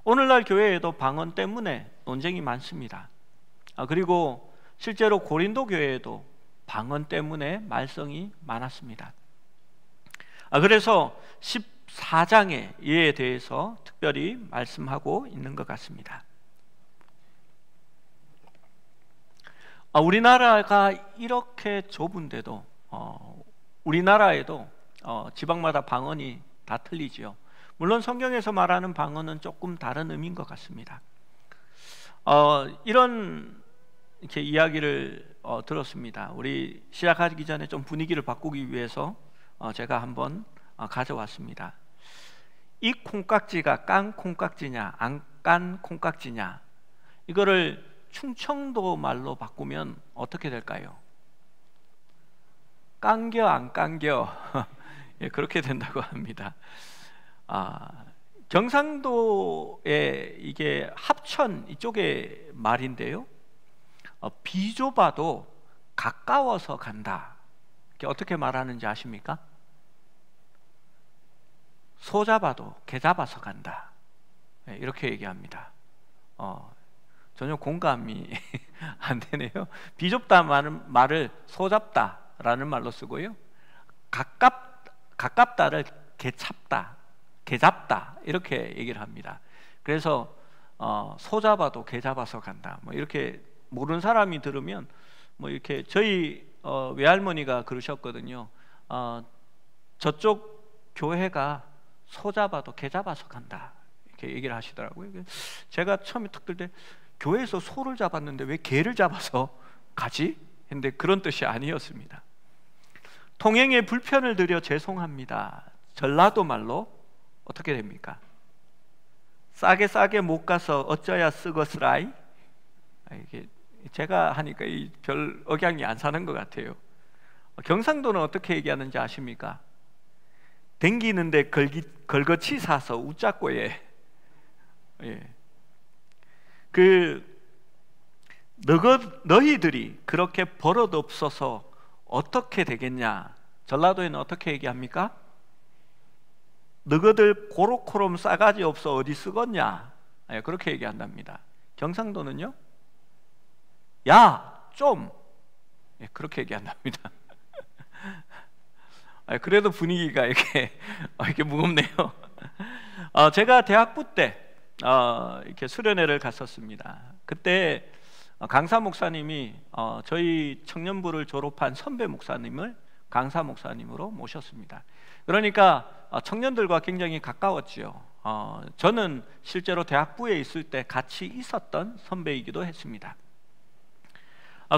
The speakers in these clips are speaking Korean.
오늘날 교회에도 방언 때문에 논쟁이 많습니다. 그리고 실제로 고린도 교회에도 방언 때문에 말썽이 많았습니다. 그래서 14장에 이에 대해서 특별히 말씀하고 있는 것 같습니다. 우리나라가 이렇게 좁은데도 우리나라에도 지방마다 방언이 다 틀리지요. 물론 성경에서 말하는 방언은 조금 다른 의미인 것 같습니다. 이런 이렇게 이야기를 들었습니다. 우리 시작하기 전에 좀 분위기를 바꾸기 위해서 제가 한번 가져왔습니다. 이 콩깍지가 깐 콩깍지냐 안 깐 콩깍지냐, 이거를 충청도 말로 바꾸면 어떻게 될까요? 깐겨 안 깐겨 예, 그렇게 된다고 합니다. 경상도에 이게 합천 이쪽의 말인데요, 비좁아도 가까워서 간다. 이게 어떻게 말하는지 아십니까? 소 잡아도 개 잡아서 간다. 네, 이렇게 얘기합니다. 전혀 공감이 안 되네요. 비좁다라는 말을 소잡다라는 말로 쓰고요, 가깝다를 개찹다, 개잡다 이렇게 얘기를 합니다. 그래서 소잡아도 개잡아서 간다, 뭐 이렇게 모르는 사람이 들으면 뭐 이렇게 저희 외할머니가 그러셨거든요. 저쪽 교회가 소잡아도 개잡아서 간다 이렇게 얘기를 하시더라고요. 제가 처음에 탁 들 때 교회에서 소를 잡았는데 왜 개를 잡아서 가지? 근데 그런 뜻이 아니었습니다. 통행에 불편을 드려 죄송합니다. 전라도 말로 어떻게 됩니까? 싸게 못 가서 어쩌야 쓰겄으라이. 이게 제가 하니까 별 억양이 안 사는 것 같아요. 경상도는 어떻게 얘기하는지 아십니까? 댕기는데 걸거치 사서 웃자꼬에. 예. 너희들이 그렇게 버릇 없어서 어떻게 되겠냐? 전라도에는 어떻게 얘기합니까? 너희들 고로코롬 싸가지 없어 어디 쓰겄냐? 그렇게 얘기한답니다. 경상도는요? 야, 좀! 그렇게 얘기한답니다. 그래도 분위기가 이렇게 무겁네요. 제가 대학부 때 이렇게 수련회를 갔었습니다. 그때 강사 목사님이 저희 청년부를 졸업한 선배 목사님을 강사 목사님으로 모셨습니다. 그러니까 청년들과 굉장히 가까웠지요. 저는 실제로 대학부에 있을 때 같이 있었던 선배이기도 했습니다.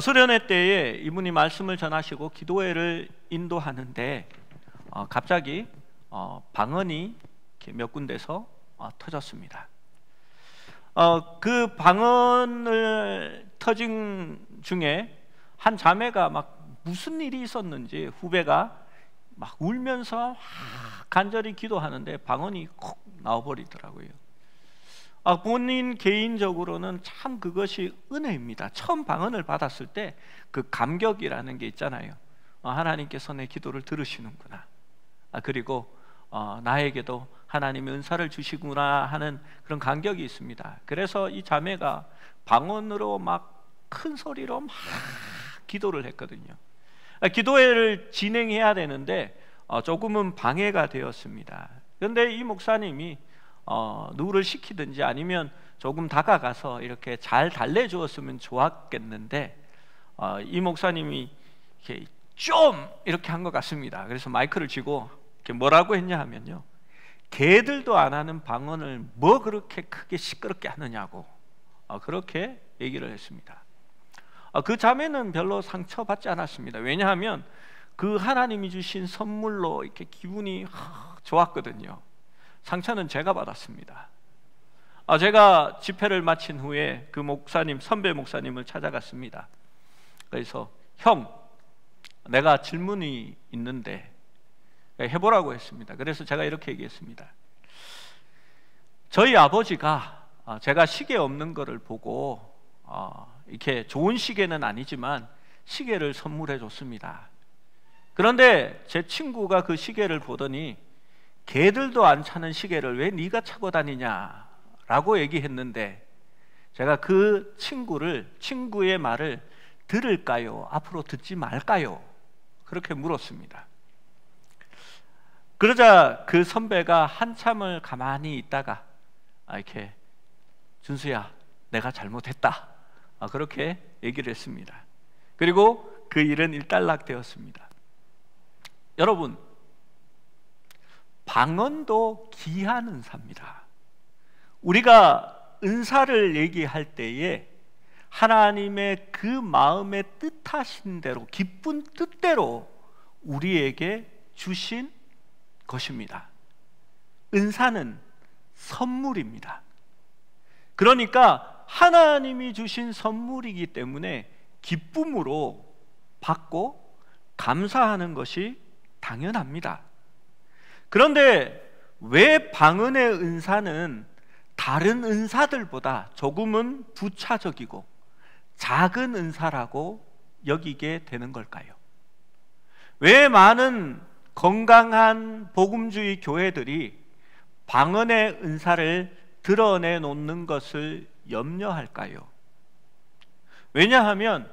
수련회 때에 이분이 말씀을 전하시고 기도회를 인도하는데 갑자기 방언이 몇 군데서 터졌습니다. 그 방언을 터진 중에 한 자매가 막 무슨 일이 있었는지 후배가 막 울면서 간절히 기도하는데 방언이 콕 나와버리더라고요. 본인 개인적으로는 참 그것이 은혜입니다. 처음 방언을 받았을 때 그 감격이라는 게 있잖아요. 하나님께서 내 기도를 들으시는구나. 그리고 나에게도 하나님의 은사를 주시구나 하는 그런 감격이 있습니다. 그래서 이 자매가 방언으로 막 큰 소리로 막 기도를 했거든요. 기도회를 진행해야 되는데 조금은 방해가 되었습니다. 그런데 이 목사님이 누구를 시키든지 아니면 조금 다가가서 이렇게 잘 달래주었으면 좋았겠는데 이 목사님이 이렇게 좀 이렇게 한 것 같습니다. 그래서 마이크를 쥐고 이렇게 뭐라고 했냐 하면요, 개들도 안 하는 방언을 뭐 그렇게 크게 시끄럽게 하느냐고 그렇게 얘기를 했습니다. 그 자매는 별로 상처받지 않았습니다. 왜냐하면 그 하나님이 주신 선물로 이렇게 기분이 좋았거든요. 상처는 제가 받았습니다. 제가 집회를 마친 후에 그 목사님, 선배 목사님을 찾아갔습니다. 그래서 형, 내가 질문이 있는데 해보라고 했습니다. 그래서 제가 이렇게 얘기했습니다. 저희 아버지가 제가 시계 없는 거를 보고 이렇게 좋은 시계는 아니지만 시계를 선물해 줬습니다. 그런데 제 친구가 그 시계를 보더니 개들도 안 차는 시계를 왜 네가 차고 다니냐 라고 얘기했는데 제가 그 친구의 말을 들을까요? 앞으로 듣지 말까요? 그렇게 물었습니다. 그러자 그 선배가 한참을 가만히 있다가 이렇게 준수야, 내가 잘못했다, 그렇게 얘기를 했습니다. 그리고 그 일은 일단락되었습니다. 여러분, 방언도 귀한 은사입니다. 우리가 은사를 얘기할 때에 하나님의 그 마음의 뜻하신 대로, 기쁜 뜻대로 우리에게 주신 것입니다. 은사는 선물입니다. 그러니까 하나님이 주신 선물이기 때문에 기쁨으로 받고 감사하는 것이 당연합니다. 그런데 왜 방언의 은사는 다른 은사들보다 조금은 부차적이고 작은 은사라고 여기게 되는 걸까요? 왜 많은 건강한 복음주의 교회들이 방언의 은사를 드러내 놓는 것을 염려할까요? 왜냐하면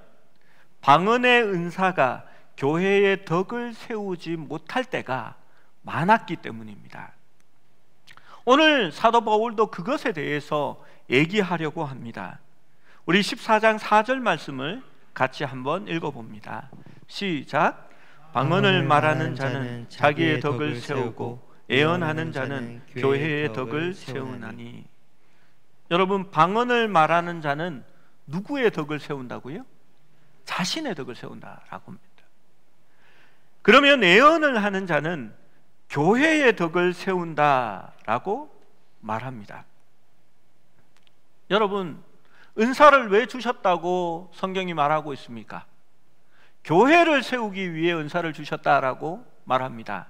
방언의 은사가 교회의 덕을 세우지 못할 때가 많았기 때문입니다. 오늘 사도 바울도 그것에 대해서 얘기하려고 합니다. 우리 14장 4절 말씀을 같이 한번 읽어봅니다. 시작. 방언을 말하는 자는 자기의 덕을 세우고 예언하는 자는 교회의 덕을 세우나니. 여러분, 방언을 말하는 자는 누구의 덕을 세운다고요? 자신의 덕을 세운다라고 합니다. 그러면 예언을 하는 자는 교회의 덕을 세운다라고 말합니다. 여러분, 은사를 왜 주셨다고 성경이 말하고 있습니까? 교회를 세우기 위해 은사를 주셨다라고 말합니다.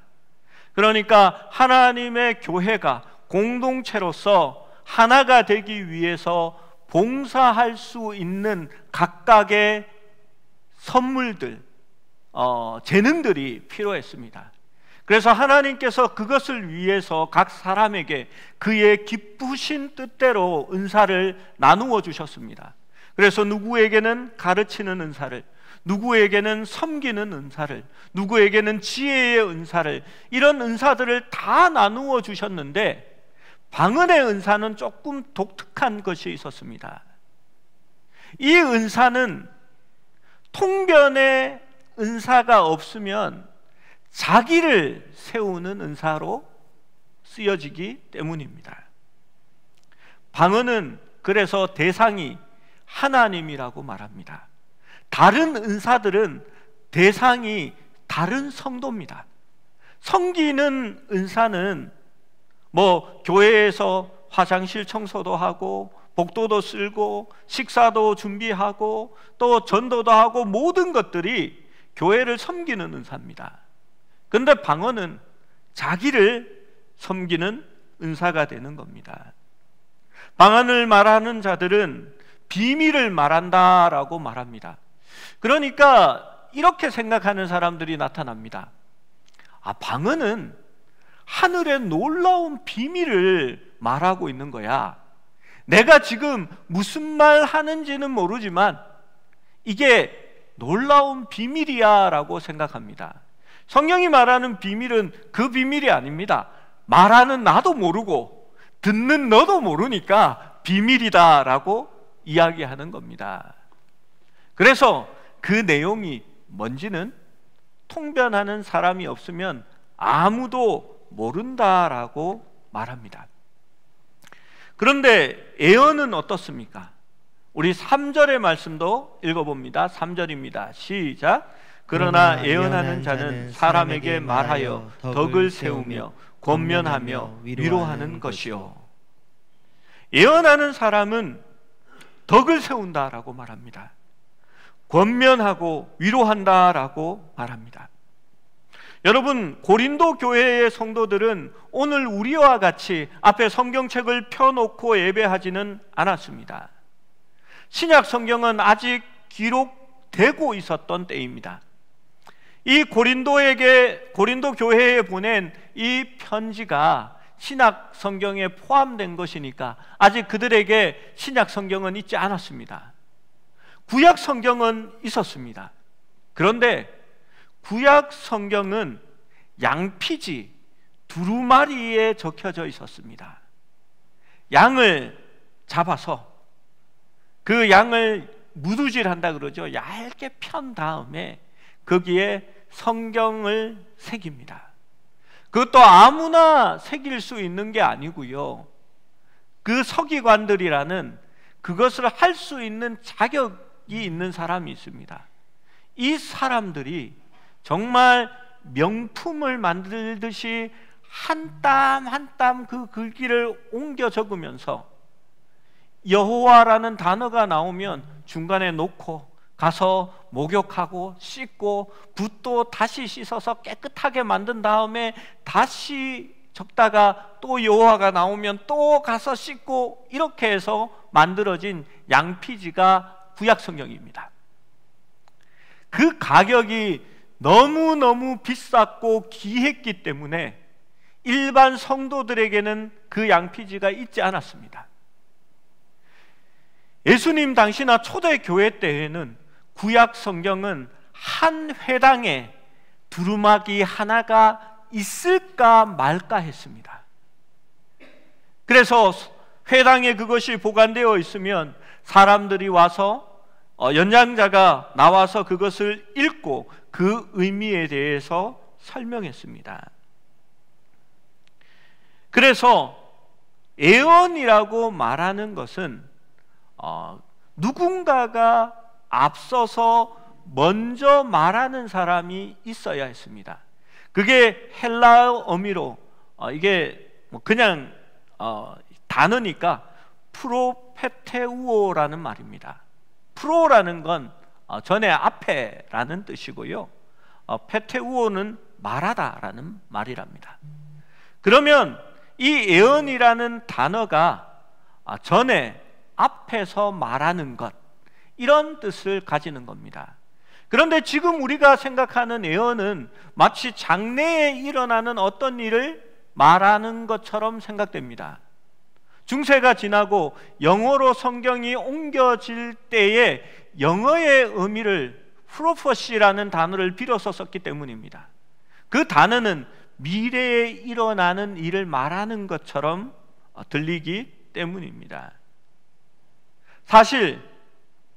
그러니까 하나님의 교회가 공동체로서 하나가 되기 위해서 봉사할 수 있는 각각의 선물들, 재능들이 필요했습니다. 그래서 하나님께서 그것을 위해서 각 사람에게 그의 기쁘신 뜻대로 은사를 나누어 주셨습니다. 그래서 누구에게는 가르치는 은사를, 누구에게는 섬기는 은사를, 누구에게는 지혜의 은사를, 이런 은사들을 다 나누어 주셨는데 방언의 은사는 조금 독특한 것이 있었습니다. 이 은사는 통변의 은사가 없으면 자기를 세우는 은사로 쓰여지기 때문입니다. 방언은 그래서 대상이 하나님이라고 말합니다. 다른 은사들은 대상이 다른 성도입니다. 섬기는 은사는 교회에서 화장실 청소도 하고 복도도 쓸고 식사도 준비하고 또 전도도 하고 모든 것들이 교회를 섬기는 은사입니다. 그런데 방언은 자기를 섬기는 은사가 되는 겁니다. 방언을 말하는 자들은 비밀을 말한다라고 말합니다. 그러니까 이렇게 생각하는 사람들이 나타납니다. 방언은 하늘의 놀라운 비밀을 말하고 있는 거야. 내가 지금 무슨 말 하는지는 모르지만 이게 놀라운 비밀이야 라고 생각합니다. 성경이 말하는 비밀은 그 비밀이 아닙니다. 말하는 나도 모르고 듣는 너도 모르니까 비밀이다 라고 이야기하는 겁니다. 그래서 그 내용이 뭔지는 통변하는 사람이 없으면 아무도 모른다라고 말합니다. 그런데 예언은 어떻습니까? 우리 3절의 말씀도 읽어봅니다. 3절입니다. 시작. 그러나 예언하는 자는 사람에게 말하여 덕을 세우며 권면하며 위로하는 것이요. 예언하는 사람은 덕을 세운다라고 말합니다. 권면하고 위로한다라고 말합니다. 여러분, 고린도 교회의 성도들은 오늘 우리와 같이 앞에 성경책을 펴놓고 예배하지는 않았습니다. 신약 성경은 아직 기록되고 있었던 때입니다. 이 고린도 교회에 보낸 이 편지가 신약 성경에 포함된 것이니까 아직 그들에게 신약 성경은 있지 않았습니다. 구약 성경은 있었습니다. 그런데 구약 성경은 양피지 두루마리에 적혀져 있었습니다. 양을 잡아서 그 양을 무두질한다 그러죠. 얇게 편 다음에 거기에 성경을 새깁니다. 그것도 아무나 새길 수 있는 게 아니고요, 그 서기관들이라는 그것을 할 수 있는 자격이 있는 사람이 있습니다. 이 사람들이 정말 명품을 만들듯이 한 땀 한 땀 그 글귀를 옮겨 적으면서 여호와라는 단어가 나오면 중간에 놓고 가서 목욕하고 씻고 붓도 다시 씻어서 깨끗하게 만든 다음에 다시 적다가 또 여호와가 나오면 또 가서 씻고, 이렇게 해서 만들어진 양피지가 구약 성경입니다. 그 가격이 너무너무 비쌌고 귀했기 때문에 일반 성도들에게는 그 양피지가 있지 않았습니다. 예수님 당시나 초대교회 때에는 구약 성경은 한 회당에 두루마기 하나가 있을까 말까 했습니다. 그래서 회당에 그것이 보관되어 있으면 사람들이 와서 연장자가 나와서 그것을 읽고 그 의미에 대해서 설명했습니다. 그래서 예언이라고 말하는 것은 누군가가 앞서서 먼저 말하는 사람이 있어야 했습니다. 그게 헬라어 어미로 이게 그냥 단어니까 프로페테우오라는 말입니다. 프로라는 건 전에 앞에라는 뜻이고요, 페테우오는 말하다라는 말이랍니다. 그러면 이 예언이라는 단어가 전에 앞에서 말하는 것, 이런 뜻을 가지는 겁니다. 그런데 지금 우리가 생각하는 예언은 마치 장래에 일어나는 어떤 일을 말하는 것처럼 생각됩니다. 중세가 지나고 영어로 성경이 옮겨질 때에 영어의 의미를 프로퍼시라는 단어를 빌어서 썼기 때문입니다. 그 단어는 미래에 일어나는 일을 말하는 것처럼 들리기 때문입니다. 사실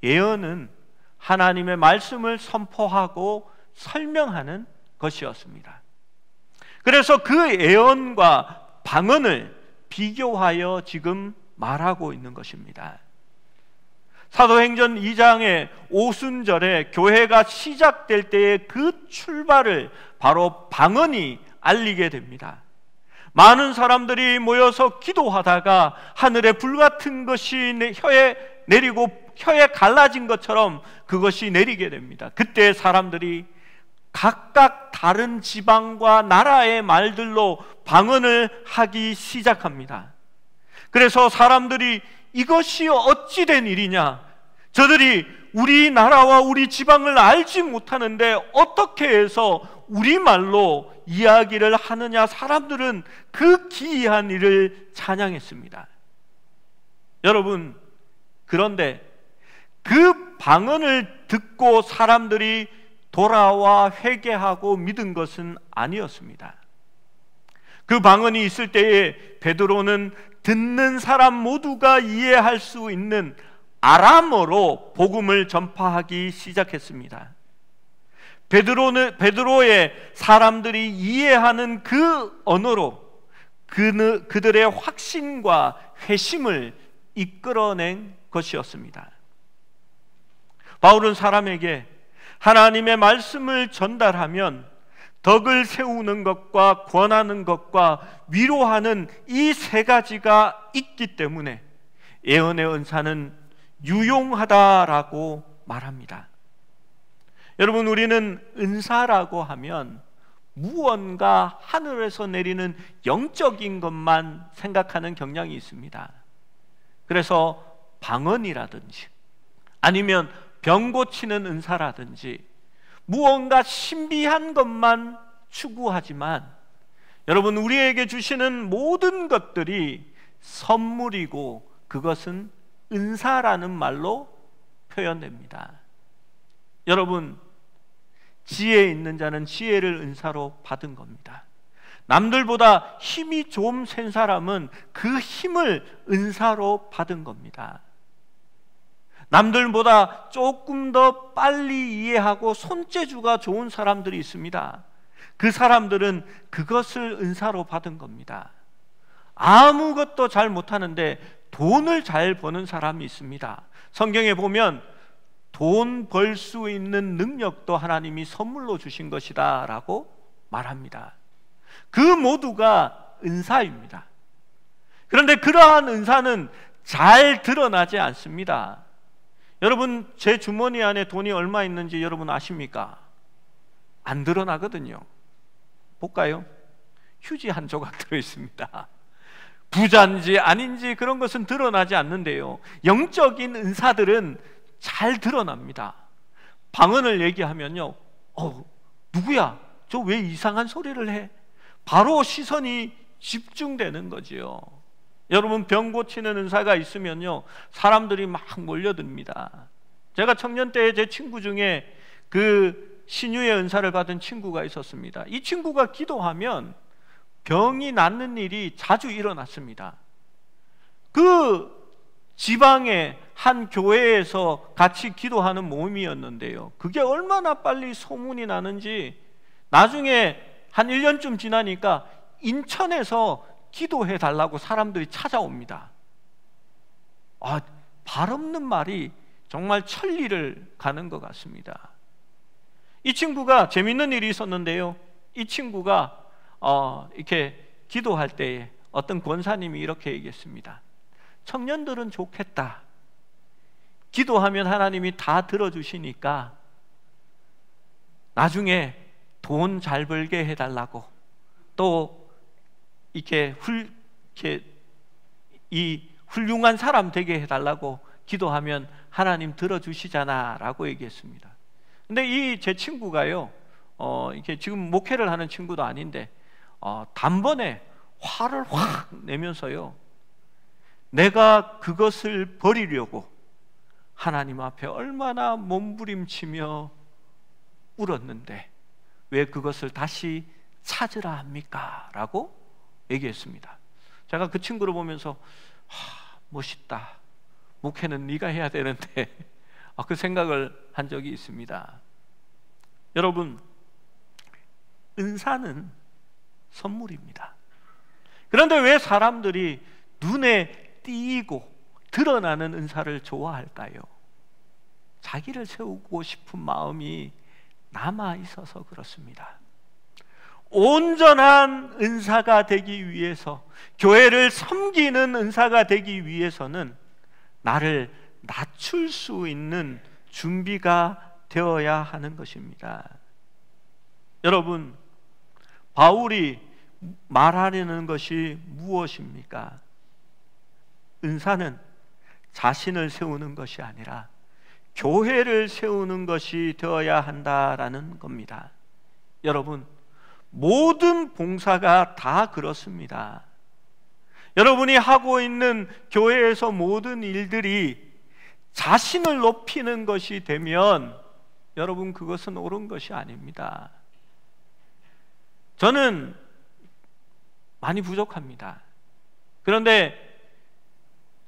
예언은 하나님의 말씀을 선포하고 설명하는 것이었습니다. 그래서 그 예언과 방언을 비교하여 지금 말하고 있는 것입니다. 사도행전 2장의 오순절에 교회가 시작될 때의 그 출발을 바로 방언이 알리게 됩니다. 많은 사람들이 모여서 기도하다가 하늘에 불같은 것이 혀에 내리고 혀에 갈라진 것처럼 그것이 내리게 됩니다. 그때 사람들이 각각 다른 지방과 나라의 말들로 방언을 하기 시작합니다. 그래서 사람들이 이것이 어찌 된 일이냐, 저들이 우리나라와 우리 지방을 알지 못하는데 어떻게 해서 우리말로 이야기를 하느냐, 사람들은 그 기이한 일을 찬양했습니다. 여러분, 그런데 그 방언을 듣고 사람들이 돌아와 회개하고 믿은 것은 아니었습니다. 그 방언이 있을 때에 베드로는 듣는 사람 모두가 이해할 수 있는 아람어로 복음을 전파하기 시작했습니다. 베드로의 사람들이 이해하는 그 언어로 그들의 확신과 회심을 이끌어낸 것이었습니다. 바울은 사람에게 하나님의 말씀을 전달하면 덕을 세우는 것과 권하는 것과 위로하는 이 세 가지가 있기 때문에 예언의 은사는 유용하다라고 말합니다. 여러분, 우리는 은사라고 하면 무언가 하늘에서 내리는 영적인 것만 생각하는 경향이 있습니다. 그래서 방언이라든지 아니면 병 고치는 은사라든지 무언가 신비한 것만 추구하지만 여러분, 우리에게 주시는 모든 것들이 선물이고 그것은 은사라는 말로 표현됩니다. 여러분, 지혜 있는 자는 지혜를 은사로 받은 겁니다. 남들보다 힘이 좀 센 사람은 그 힘을 은사로 받은 겁니다. 남들보다 조금 더 빨리 이해하고 손재주가 좋은 사람들이 있습니다. 그 사람들은 그것을 은사로 받은 겁니다. 아무것도 잘 못하는데 돈을 잘 버는 사람이 있습니다. 성경에 보면 돈 벌 수 있는 능력도 하나님이 선물로 주신 것이다 라고 말합니다. 그 모두가 은사입니다. 그런데 그러한 은사는 잘 드러나지 않습니다. 여러분, 제 주머니 안에 돈이 얼마 있는지 여러분 아십니까? 안 드러나거든요. 볼까요? 휴지 한 조각 들어있습니다. 부자인지 아닌지 그런 것은 드러나지 않는데요, 영적인 은사들은 잘 드러납니다. 방언을 얘기하면요, 누구야? 저 왜 이상한 소리를 해? 바로 시선이 집중되는 거지요. 여러분, 병 고치는 은사가 있으면요, 사람들이 막 몰려듭니다. 제가 청년 때 제 친구 중에 그 신유의 은사를 받은 친구가 있었습니다. 이 친구가 기도하면 병이 낫는 일이 자주 일어났습니다. 그 지방의 한 교회에서 같이 기도하는 모임이었는데요, 그게 얼마나 빨리 소문이 나는지 나중에 한 1년쯤 지나니까 인천에서 기도해 달라고 사람들이 찾아옵니다. 발 없는 말이 정말 천리를 가는 것 같습니다. 이 친구가 재밌는 일이 있었는데요, 이 친구가 이렇게 기도할 때에 어떤 권사님이 이렇게 얘기했습니다. 청년들은 좋겠다. 기도하면 하나님이 다 들어주시니까 나중에 돈 잘 벌게 해달라고, 또 이렇게 이 훌륭한 사람 되게 해달라고 기도하면 하나님 들어주시잖아 라고 얘기했습니다. 근데 이 제 친구가요, 이렇게 지금 목회를 하는 친구도 아닌데 단번에 화를 확 내면서요, 내가 그것을 버리려고 하나님 앞에 얼마나 몸부림치며 울었는데 왜 그것을 다시 찾으라 합니까? 라고 얘기했습니다. 제가 그 친구를 보면서 멋있다, 목회는 네가 해야 되는데 그 생각을 한 적이 있습니다. 여러분, 은사는 선물입니다. 그런데 왜 사람들이 눈에 띄고 드러나는 은사를 좋아할까요? 자기를 세우고 싶은 마음이 남아 있어서 그렇습니다. 온전한 은사가 되기 위해서, 교회를 섬기는 은사가 되기 위해서는 나를 낮출 수 있는 준비가 되어야 하는 것입니다. 여러분, 바울이 말하려는 것이 무엇입니까? 은사는 자신을 세우는 것이 아니라 교회를 세우는 것이 되어야 한다라는 겁니다. 여러분, 모든 봉사가 다 그렇습니다. 여러분이 하고 있는 교회에서 모든 일들이 자신을 높이는 것이 되면 여러분, 그것은 옳은 것이 아닙니다. 저는 많이 부족합니다. 그런데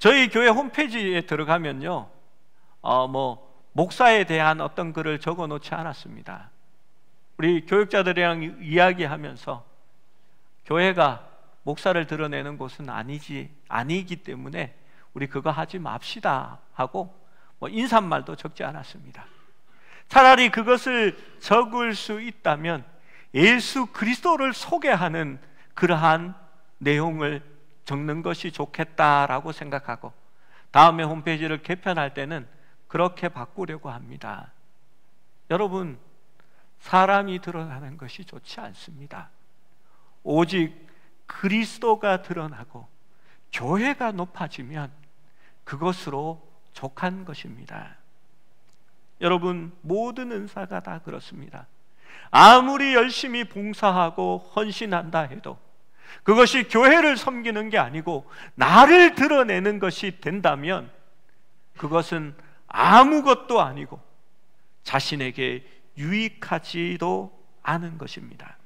저희 교회 홈페이지에 들어가면요, 목사에 대한 어떤 글을 적어 놓지 않았습니다. 우리 교육자들이랑 이야기하면서 교회가 목사를 드러내는 곳은 아니기 때문에 우리 그거 하지 맙시다 하고 인사말도 적지 않았습니다. 차라리 그것을 적을 수 있다면 예수 그리스도를 소개하는 그러한 내용을 적는 것이 좋겠다라고 생각하고 다음에 홈페이지를 개편할 때는 그렇게 바꾸려고 합니다. 여러분, 사람이 드러나는 것이 좋지 않습니다. 오직 그리스도가 드러나고 교회가 높아지면 그것으로 족한 것입니다. 여러분, 모든 은사가 다 그렇습니다. 아무리 열심히 봉사하고 헌신한다 해도 그것이 교회를 섬기는 게 아니고 나를 드러내는 것이 된다면 그것은 아무것도 아니고 자신에게 유익하지도 않은 것입니다.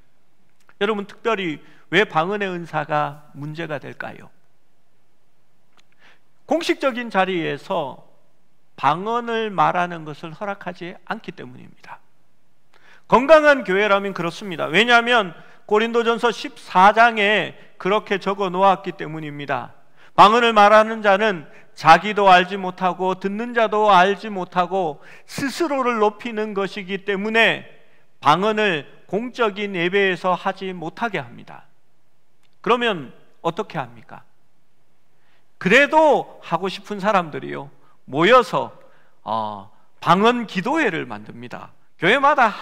여러분, 특별히 왜 방언의 은사가 문제가 될까요? 공식적인 자리에서 방언을 말하는 것을 허락하지 않기 때문입니다. 건강한 교회라면 그렇습니다. 왜냐하면 고린도전서 14장에 그렇게 적어 놓았기 때문입니다. 방언을 말하는 자는 자기도 알지 못하고 듣는 자도 알지 못하고 스스로를 높이는 것이기 때문에 방언을 공적인 예배에서 하지 못하게 합니다. 그러면 어떻게 합니까? 그래도 하고 싶은 사람들이요, 모여서 방언 기도회를 만듭니다. 교회마다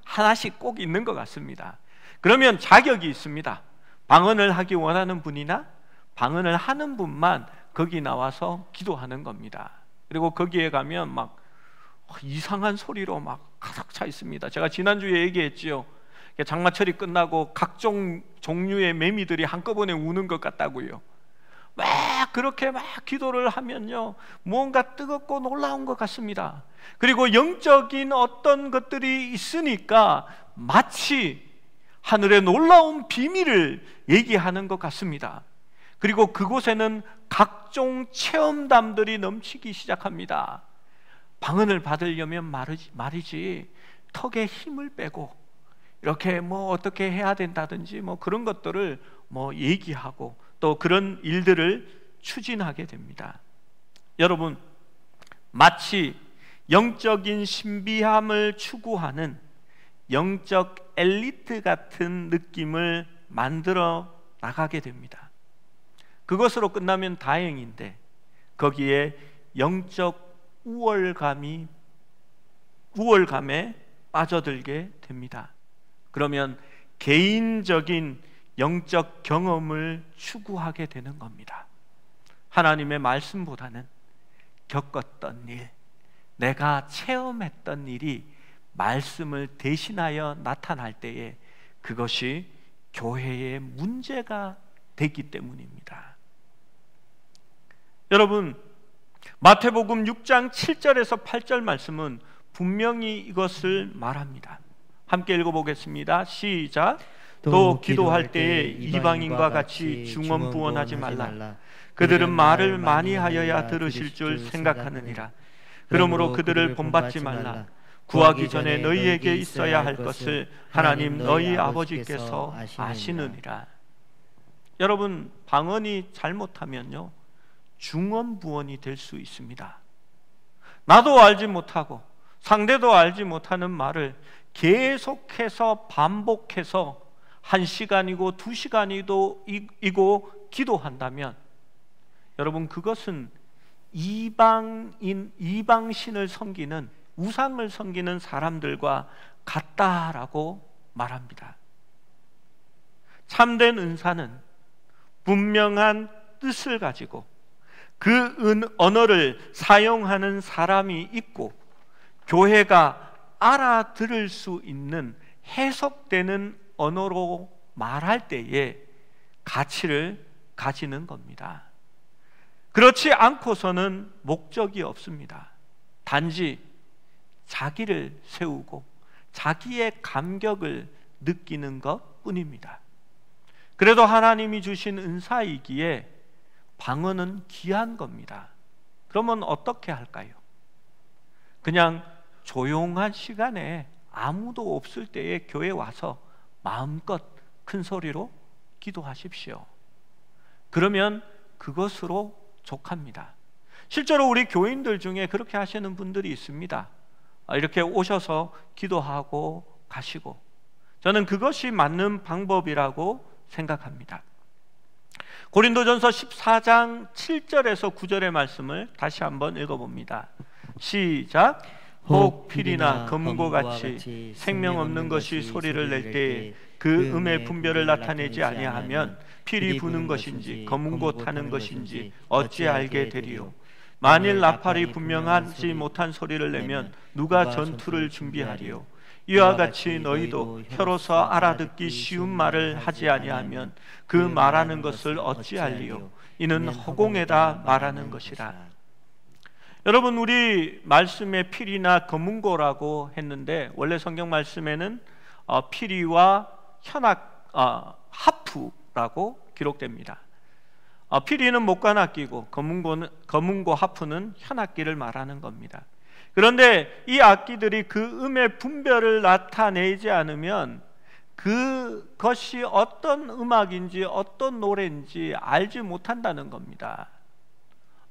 하나씩 꼭 있는 것 같습니다. 그러면 자격이 있습니다. 방언을 하기 원하는 분이나 방언을 하는 분만 거기 나와서 기도하는 겁니다. 그리고 거기에 가면 막 이상한 소리로 막 가득 차 있습니다. 제가 지난주에 얘기했지요. 장마철이 끝나고 각종 종류의 매미들이 한꺼번에 우는 것 같다고요. 막 그렇게 막 기도를 하면요, 무언가 뜨겁고 놀라운 것 같습니다. 그리고 영적인 어떤 것들이 있으니까 마치 하늘의 놀라운 비밀을 얘기하는 것 같습니다. 그리고 그곳에는 각종 체험담들이 넘치기 시작합니다. 방언을 받으려면 말이지 턱에 힘을 빼고 이렇게 어떻게 해야 된다든지 그런 것들을 얘기하고 또 그런 일들을 추진하게 됩니다. 여러분, 마치 영적인 신비함을 추구하는 영적 엘리트 같은 느낌을 만들어 나가게 됩니다. 그것으로 끝나면 다행인데 거기에 영적 우월감에 빠져들게 됩니다. 그러면 개인적인 영적 경험을 추구하게 되는 겁니다. 하나님의 말씀보다는 겪었던 일, 내가 체험했던 일이 말씀을 대신하여 나타날 때에 그것이 교회의 문제가 되기 때문입니다. 여러분, 마태복음 6장 7절에서 8절 말씀은 분명히 이것을 말합니다. 함께 읽어보겠습니다. 시작. 또 기도할 때에 이방인과 같이 중언부언하지 말라. 그들은 말을 많이 하여야 들으실 줄 생각하느니라. 그러므로 그들을 본받지 말라. 구하기 전에 너희에게 있어야 할 것을 하나님 너희 아버지께서 아시느니라. 여러분, 방언이 잘못하면요, 중언부언이 될 수 있습니다. 나도 알지 못하고 상대도 알지 못하는 말을 계속해서 반복해서 1시간이고 2시간이고 기도한다면 여러분, 그것은 이방신을 섬기는, 우상을 섬기는 사람들과 같다라고 말합니다. 참된 은사는 분명한 뜻을 가지고 그 언어를 사용하는 사람이 있고 교회가 알아들을 수 있는 해석되는 언어로 말할 때에 가치를 가지는 겁니다. 그렇지 않고서는 목적이 없습니다. 단지 자기를 세우고 자기의 감격을 느끼는 것 뿐입니다. 그래도 하나님이 주신 은사이기에 방언은 귀한 겁니다. 그러면 어떻게 할까요? 그냥 조용한 시간에 아무도 없을 때에 교회에 와서 마음껏 큰 소리로 기도하십시오. 그러면 그것으로 족합니다. 실제로 우리 교인들 중에 그렇게 하시는 분들이 있습니다. 이렇게 오셔서 기도하고 가시고, 저는 그것이 맞는 방법이라고 생각합니다. 고린도전서 14장 7절에서 9절의 말씀을 다시 한번 읽어봅니다. 시작. 혹 필이나 검과 같이 생명 없는 것이 소리를 낼 때에 그 음의 분별을 나타내지 아니하면 필이 부는 것인지 검은고 타는 것인지 어찌 알게 되리요. 만일 나팔이 분명하지 못한 소리를 내면 누가 전투를 준비하리요. 이와 같이 너희도 혀로서 알아듣기 쉬운 말을 하지 아니하면 그 말하는 것을 어찌할리요? 이는 허공에다 말하는 것이라. 여러분, 우리 말씀에 피리나 검은고라고 했는데 원래 성경 말씀에는 피리와 현악, 하프라고 기록됩니다. 피리는 목관악기고 검은고 하프는 현악기를 말하는 겁니다. 그런데 이 악기들이 그 음의 분별을 나타내지 않으면 그것이 어떤 음악인지 어떤 노래인지 알지 못한다는 겁니다.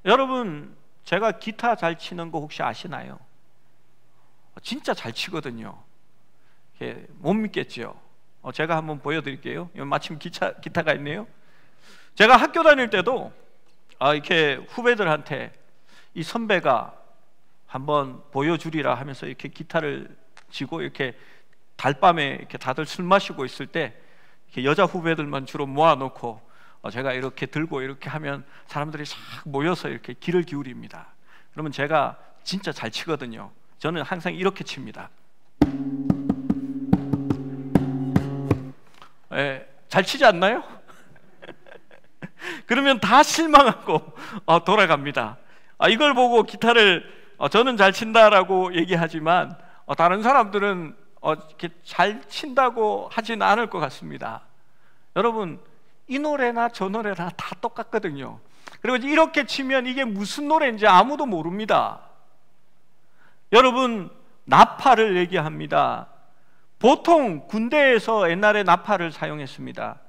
여러분, 제가 기타 잘 치는 거 혹시 아시나요? 진짜 잘 치거든요. 못 믿겠죠? 제가 한번 보여드릴게요. 마침 기타가 있네요. 제가 학교 다닐 때도 이렇게 후배들한테 이 선배가 한번 보여주리라 하면서 이렇게 기타를 쥐고 이렇게 달밤에 이렇게 다들 술 마시고 있을 때 이렇게 여자 후배들만 주로 모아놓고 제가 이렇게 들고 이렇게 하면 사람들이 싹 모여서 이렇게 귀를 기울입니다. 그러면 제가 진짜 잘 치거든요. 저는 항상 이렇게 칩니다. 잘 치지 않나요? 그러면 다 실망하고 돌아갑니다. 이걸 보고 기타를 저는 잘 친다라고 얘기하지만 다른 사람들은 이렇게 잘 친다고 하진 않을 것 같습니다. 여러분, 이 노래나 저 노래나 다 똑같거든요. 그리고 이렇게 치면 이게 무슨 노래인지 아무도 모릅니다. 여러분, 나팔을 얘기합니다. 보통 군대에서 옛날에 나팔을 사용했습니다.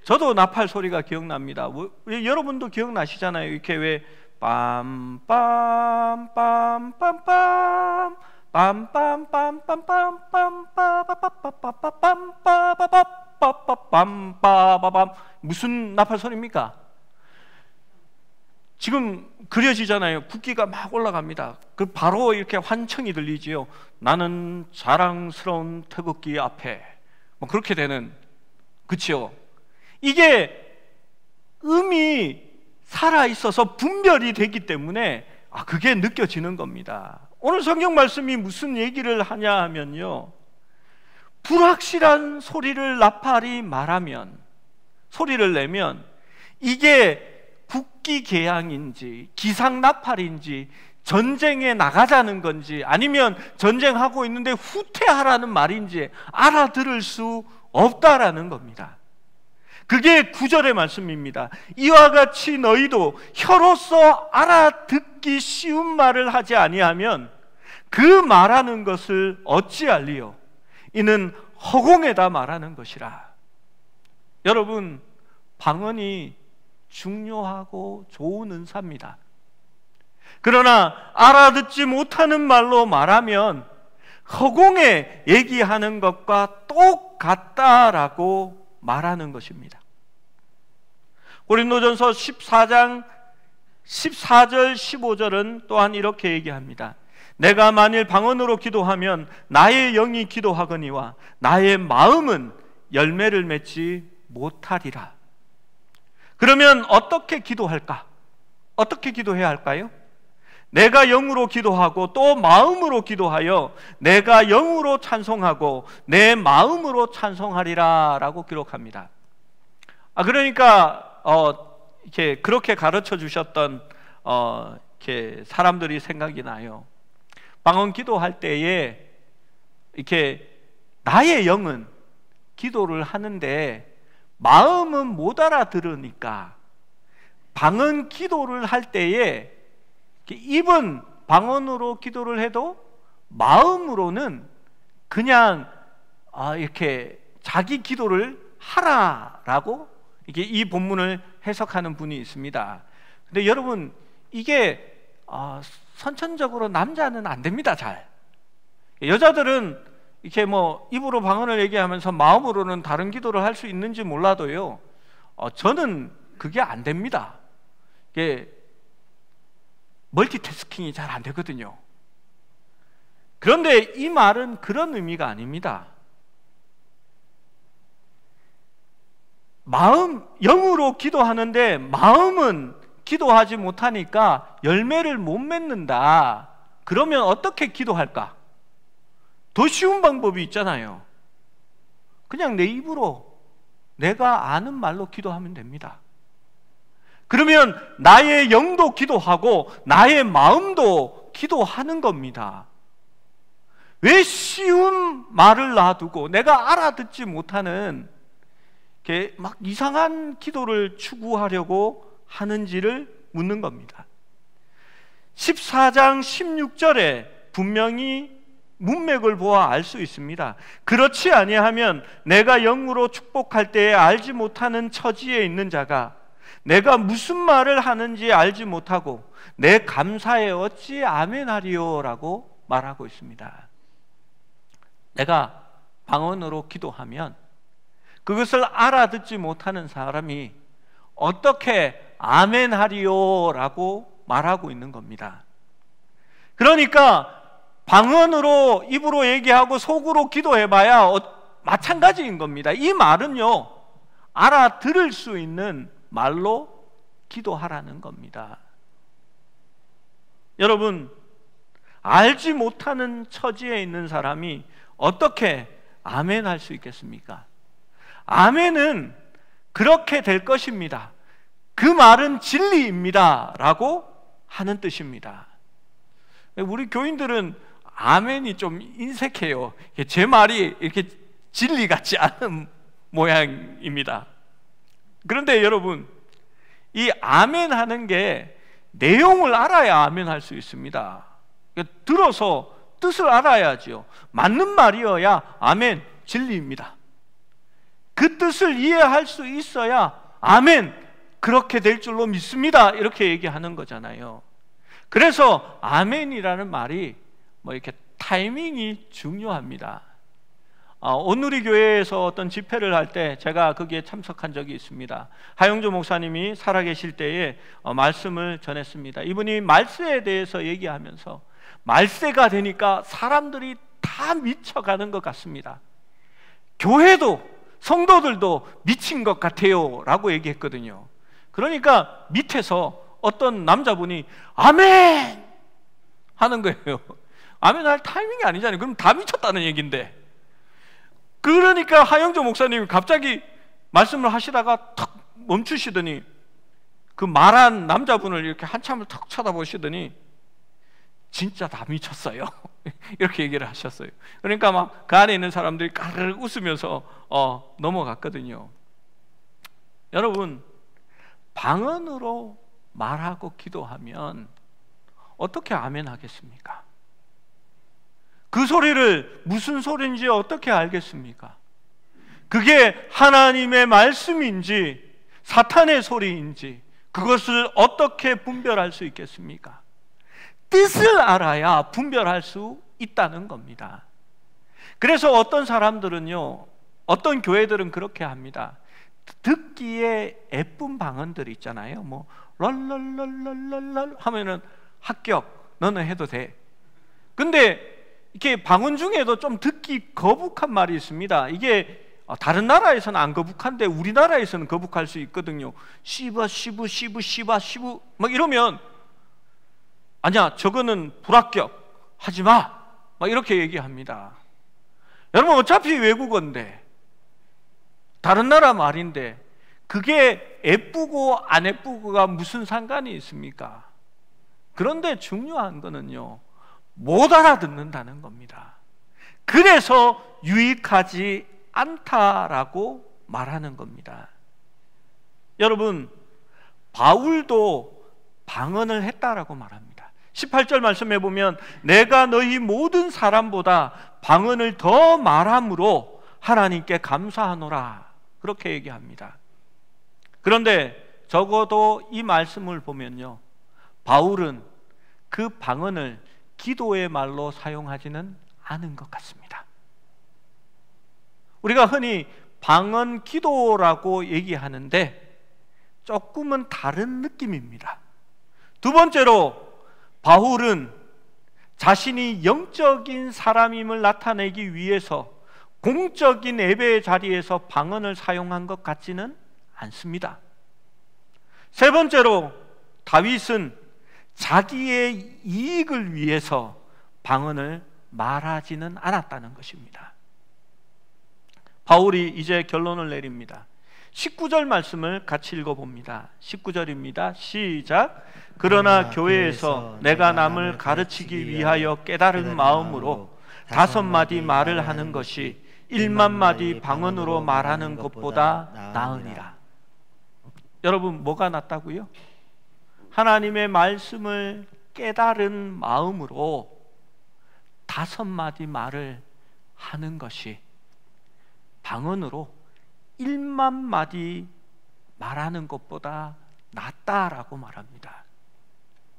저도 나팔 소리가 기억납니다. 여러분도 기억나시잖아요. 이렇게 왜 빰빰빰빰빰빰 빰빰빰빰빰빰빰빰빰빰빰빰빰빰빰빰빰빰빰 무슨 나팔 소리입니까? 지금 그려지잖아요. 국기가 막 올라갑니다. 그 바로 이렇게 환청이 들리지요. 나는 자랑스러운 태극기 앞에 뭐 그렇게 되는, 그치요? 이게 음이 살아있어서 분별이 되기 때문에 그게 느껴지는 겁니다. 오늘 성경 말씀이 무슨 얘기를 하냐 하면요, 불확실한 소리를 나팔이 말하면, 소리를 내면 이게 국기 개양인지 기상 나팔인지 전쟁에 나가자는 건지 아니면 전쟁하고 있는데 후퇴하라는 말인지 알아들을 수 없다라는 겁니다. 그게 9절의 말씀입니다. 이와 같이 너희도 혀로서 알아듣기 쉬운 말을 하지 아니하면 그 말하는 것을 어찌할리요? 이는 허공에다 말하는 것이라. 여러분, 방언이 중요하고 좋은 은사입니다. 그러나 알아듣지 못하는 말로 말하면 허공에 얘기하는 것과 똑같다라고 말하는 것입니다. 고린도전서 14장 14절 15절은 또한 이렇게 얘기합니다. 내가 만일 방언으로 기도하면 나의 영이 기도하거니와 나의 마음은 열매를 맺지 못하리라. 그러면 어떻게 기도할까? 어떻게 기도해야 할까요? 내가 영으로 기도하고 또 마음으로 기도하여 내가 영으로 찬송하고 내 마음으로 찬송하리라 라고 기록합니다. 그러니까 이렇게 그렇게 가르쳐 주셨던 이렇게 사람들이 생각이 나요. 방언 기도할 때에 이렇게 나의 영은 기도를 하는데 마음은 못 알아들으니까 방언 기도를 할 때에 입은 방언으로 기도를 해도 마음으로는 그냥 이렇게 자기 기도를 하라라고 이게 이 본문을 해석하는 분이 있습니다. 근데 여러분, 이게 선천적으로 남자는 안 됩니다. 잘. 여자들은 이렇게 뭐 입으로 방언을 얘기하면서 마음으로는 다른 기도를 할 수 있는지 몰라도요, 저는 그게 안 됩니다. 이게 멀티태스킹이 잘 안 되거든요. 그런데 이 말은 그런 의미가 아닙니다. 영으로 기도하는데 마음은 기도하지 못하니까 열매를 못 맺는다. 그러면 어떻게 기도할까? 더 쉬운 방법이 있잖아요. 그냥 내 입으로 내가 아는 말로 기도하면 됩니다. 그러면 나의 영도 기도하고 나의 마음도 기도하는 겁니다. 왜 쉬운 말을 놔두고 내가 알아듣지 못하는 막 이상한 기도를 추구하려고 하는지를 묻는 겁니다. 14장 16절에 분명히 문맥을 보아 알 수 있습니다. 그렇지 아니하면 내가 영으로 축복할 때에 알지 못하는 처지에 있는 자가 내가 무슨 말을 하는지 알지 못하고 내 감사에 어찌 아멘하리요 라고 말하고 있습니다. 내가 방언으로 기도하면 그것을 알아듣지 못하는 사람이 어떻게 아멘하리요 라고 말하고 있는 겁니다. 그러니까 방언으로 입으로 얘기하고 속으로 기도해봐야 마찬가지인 겁니다. 이 말은요, 알아들을 수 있는 말로 기도하라는 겁니다. 여러분, 알지 못하는 처지에 있는 사람이 어떻게 아멘 할 수 있겠습니까? 아멘은 그렇게 될 것입니다. 그 말은 진리입니다 라고 하는 뜻입니다. 우리 교인들은 아멘이 좀 인색해요. 제 말이 이렇게 진리 같지 않은 모양입니다. 그런데 여러분, 이 아멘 하는 게 내용을 알아야 아멘 할 수 있습니다. 들어서 뜻을 알아야지요. 맞는 말이어야 아멘, 진리입니다. 그 뜻을 이해할 수 있어야 아멘, 그렇게 될 줄로 믿습니다, 이렇게 얘기하는 거잖아요. 그래서 아멘이라는 말이 이렇게 타이밍이 중요합니다. 온누리 교회에서 어떤 집회를 할 때 제가 거기에 참석한 적이 있습니다. 하영조 목사님이 살아계실 때에 말씀을 전했습니다. 이분이 말세에 대해서 얘기하면서 말세가 되니까 사람들이 다 미쳐가는 것 같습니다. 교회도 성도들도 미친 것 같아요 라고 얘기했거든요. 그러니까 밑에서 어떤 남자분이 아멘 하는 거예요. 아멘 할 타이밍이 아니잖아요. 그럼 다 미쳤다는 얘기인데. 그러니까 하영조 목사님이 갑자기 말씀을 하시다가 탁 멈추시더니 그 말한 남자분을 이렇게 한참을 탁 쳐다보시더니 진짜 다 미쳤어요 이렇게 얘기를 하셨어요. 그러니까 막 그 안에 있는 사람들이 까르르 웃으면서 넘어갔거든요. 여러분, 방언으로 말하고 기도하면 어떻게 아멘 하겠습니까? 그 소리를 무슨 소리인지 어떻게 알겠습니까? 그게 하나님의 말씀인지 사탄의 소리인지 그것을 어떻게 분별할 수 있겠습니까? 뜻을 알아야 분별할 수 있다는 겁니다. 그래서 어떤 사람들은요, 어떤 교회들은 그렇게 합니다. 듣기에 예쁜 방언들 있잖아요. 뭐 랄랄랄랄랄 하면은 합격, 너는 해도 돼. 근데 이렇게 방언 중에도 좀 듣기 거북한 말이 있습니다. 이게 다른 나라에서는 안 거북한데 우리나라에서는 거북할 수 있거든요. 시바 시부 시부 시바 시부 막 이러면 아니야, 저거는 불합격, 하지마 막 이렇게 얘기합니다. 여러분, 어차피 외국어인데 다른 나라 말인데 그게 예쁘고 안 예쁘고가 무슨 상관이 있습니까? 그런데 중요한 거는요, 못 알아듣는다는 겁니다. 그래서 유익하지 않다라고 말하는 겁니다. 여러분, 바울도 방언을 했다라고 말합니다. 18절 말씀해 보면 내가 너희 모든 사람보다 방언을 더 말함으로 하나님께 감사하노라, 그렇게 얘기합니다. 그런데 적어도 이 말씀을 보면요, 바울은 그 방언을 기도의 말로 사용하지는 않은 것 같습니다. 우리가 흔히 방언 기도라고 얘기하는데 조금은 다른 느낌입니다. 두 번째로, 바울은 자신이 영적인 사람임을 나타내기 위해서 공적인 예배의 자리에서 방언을 사용한 것 같지는 않습니다. 세 번째로, 다윗은 자기의 이익을 위해서 방언을 말하지는 않았다는 것입니다. 바울이 이제 결론을 내립니다. 19절 말씀을 같이 읽어봅니다. 19절입니다. 시작. 그러나 교회에서 내가 남을 가르치기 위하여 깨달은 마음으로 5마디 말을 하는 것이 1만 마디 방언으로 말하는 것보다 나으니라. 여러분, 뭐가 낫다고요? 하나님의 말씀을 깨달은 마음으로 5마디 말을 하는 것이 방언으로 1만 마디 말하는 것보다 낫다라고 말합니다.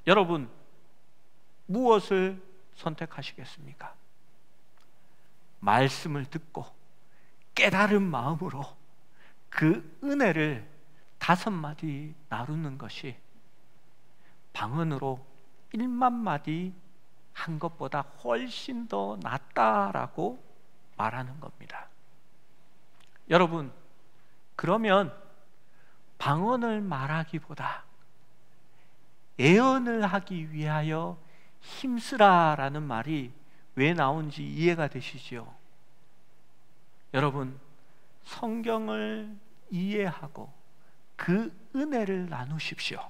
여러분, 무엇을 선택하시겠습니까? 말씀을 듣고 깨달은 마음으로 그 은혜를 5마디 나누는 것이 방언으로 1만 마디 한 것보다 훨씬 더 낫다라고 말하는 겁니다. 여러분, 그러면 방언을 말하기보다 예언을 하기 위하여 힘쓰라라는 말이 왜 나온지 이해가 되시죠? 여러분, 성경을 이해하고 그 은혜를 나누십시오.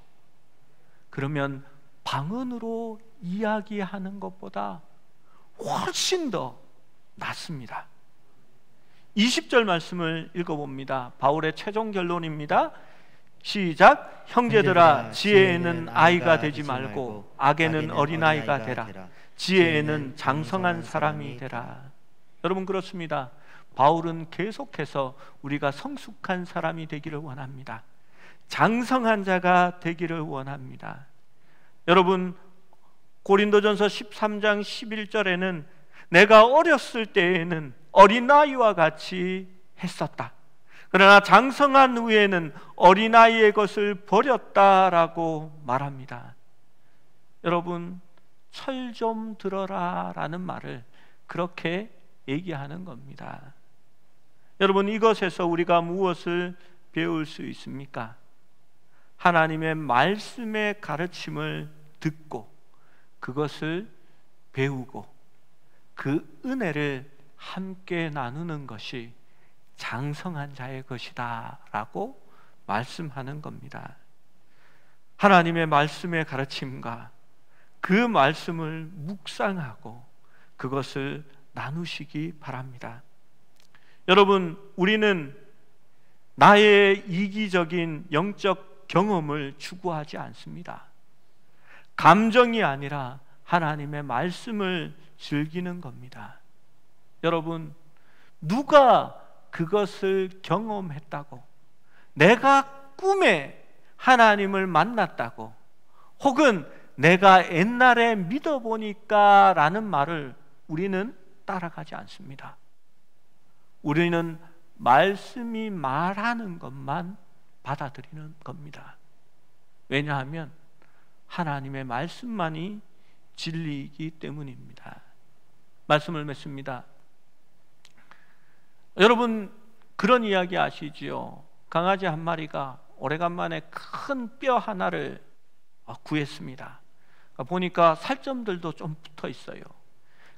그러면 방언으로 이야기하는 것보다 훨씬 더 낫습니다. 20절 말씀을 읽어봅니다. 바울의 최종 결론입니다. 시작. 형제들아, 지혜에는 아이가 되지 말고 악에는 어린아이가 되라. 지혜에는 장성한 사람이 되라. 여러분, 그렇습니다. 바울은 계속해서 우리가 성숙한 사람이 되기를 원합니다. 장성한 자가 되기를 원합니다. 여러분, 고린도전서 13장 11절에는 내가 어렸을 때에는 어린아이와 같이 했었다. 그러나 장성한 후에는 어린아이의 것을 버렸다라고 말합니다. 여러분, 철 좀 들어라 라는 말을 그렇게 얘기하는 겁니다. 여러분, 이것에서 우리가 무엇을 배울 수 있습니까? 하나님의 말씀의 가르침을 듣고 그것을 배우고 그 은혜를 함께 나누는 것이 장성한 자의 것이다 라고 말씀하는 겁니다. 하나님의 말씀의 가르침과 그 말씀을 묵상하고 그것을 나누시기 바랍니다. 여러분, 우리는 나의 이기적인 영적 경험을 추구하지 않습니다. 감정이 아니라 하나님의 말씀을 즐기는 겁니다. 여러분, 누가 그것을 경험했다고, 내가 꿈에 하나님을 만났다고, 혹은 내가 옛날에 믿어보니까 라는 말을 우리는 따라가지 않습니다. 우리는 말씀이 말하는 것만 받아들이는 겁니다. 왜냐하면 하나님의 말씀만이 진리이기 때문입니다. 말씀을 맺습니다. 여러분, 그런 이야기 아시지요? 강아지 한 마리가 오래간만에 큰 뼈 하나를 구했습니다. 보니까 살점들도 좀 붙어 있어요.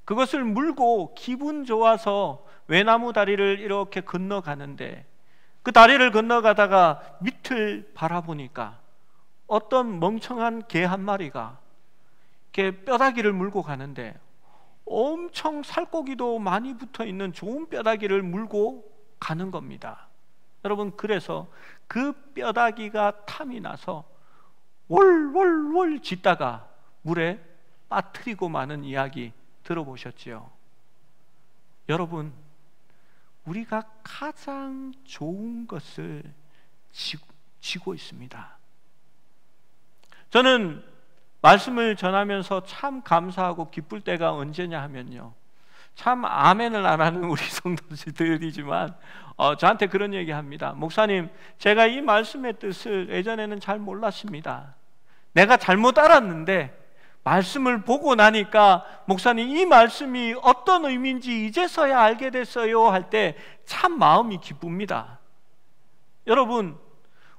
그것을 물고 기분 좋아서 외나무 다리를 이렇게 건너가는데, 그 다리를 건너가다가 밑을 바라보니까 어떤 멍청한 개 한 마리가 이렇게 뼈다귀를 물고 가는데 엄청 살코기도 많이 붙어 있는 좋은 뼈다귀를 물고 가는 겁니다. 여러분, 그래서 그 뼈다귀가 탐이 나서 월월월 짖다가 물에 빠뜨리고 마는 이야기 들어보셨지요? 여러분, 우리가 가장 좋은 것을 지고 있습니다. 저는 말씀을 전하면서 참 감사하고 기쁠 때가 언제냐 하면요, 참 아멘을 안 하는 우리 성도들이지만 저한테 그런 얘기 합니다. 목사님, 제가 이 말씀의 뜻을 예전에는 잘 몰랐습니다. 내가 잘못 알았는데 말씀을 보고 나니까 목사님, 이 말씀이 어떤 의미인지 이제서야 알게 됐어요 할 때 참 마음이 기쁩니다. 여러분,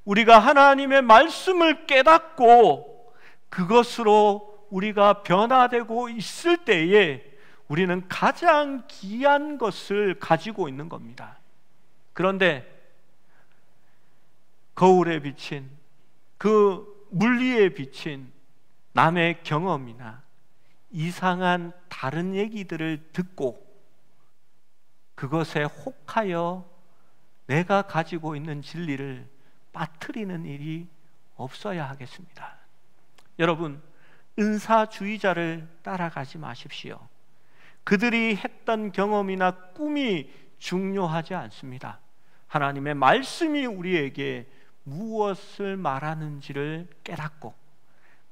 우리가 하나님의 말씀을 깨닫고 그것으로 우리가 변화되고 있을 때에 우리는 가장 귀한 것을 가지고 있는 겁니다. 그런데 거울에 비친, 그 물리에 비친 남의 경험이나 이상한 다른 얘기들을 듣고 그것에 혹하여 내가 가지고 있는 진리를 빠뜨리는 일이 없어야 하겠습니다. 여러분, 은사주의자를 따라가지 마십시오. 그들이 했던 경험이나 꿈이 중요하지 않습니다. 하나님의 말씀이 우리에게 무엇을 말하는지를 깨닫고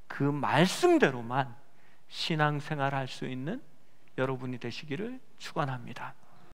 그 말씀대로만 신앙생활할 수 있는 여러분이 되시기를 축원합니다.